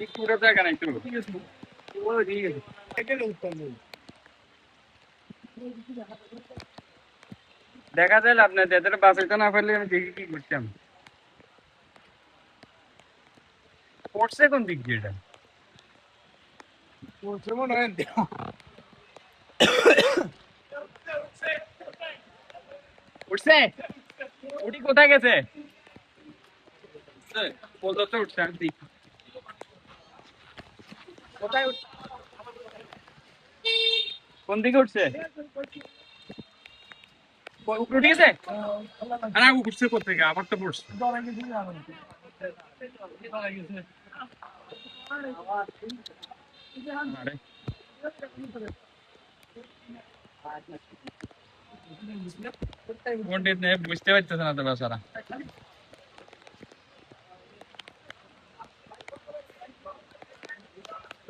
পুরো জায়গা নাই তো দেখা যায় আপনার যাদের বাঁচাইতে না পারলে আমি দেখি কি করতাম পড়ছে কোন দিক দিয়ে এটা উঠছে উঠি কোথায় গেছে পর্যন্ত উঠছে আমি দেখি কোথায় কোন দিকে উঠছে উপরে উঠে গেছে না উঠছে কোথেকে আবার তো পড়ছে বুঝতে পারতেছে না তো বেচারা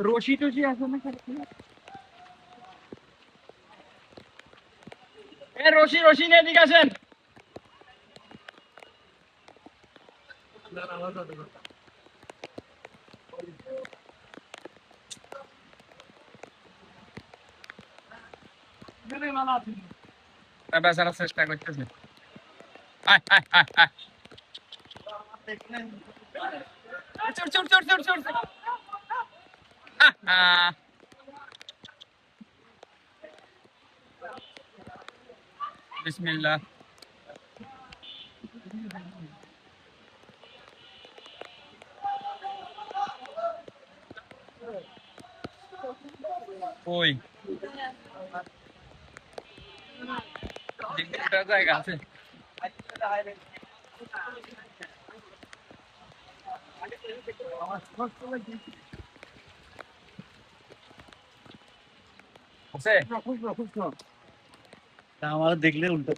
রশি টসি আছে না রশি রশি নিয়ে এদিকে আসেন বেচারা চেষ্টা করতেছে বিসমিল্লাহ ওই জায়গা আছে আমার দেখলে উল্টা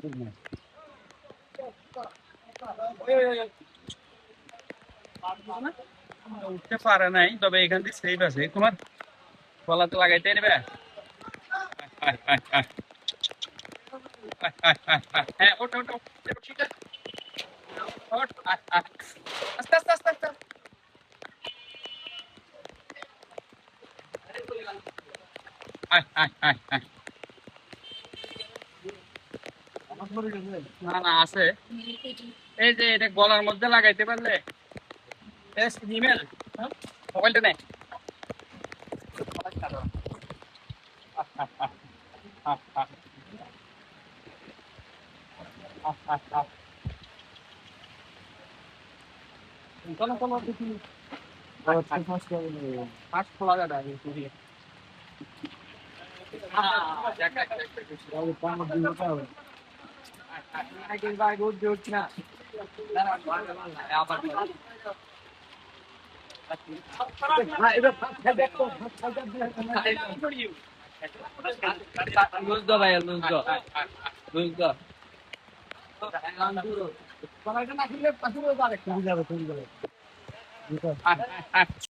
উঠতে পারে নাই তবে এখান থেকে সেফ আছে তোমার গলাতে লাগাইতে নেবে হ্যাঁ ওঠো ওঠো আস্তে আস্তে আস্তে আস্তে না না আছে এই যে এটা গলার মধ্যে লাগাইতে পারলে ইমেল মোবাইলটা নেই খোলা যাবে লুজ দো ভাই লুজ দো লুজ দো তুমি যাবে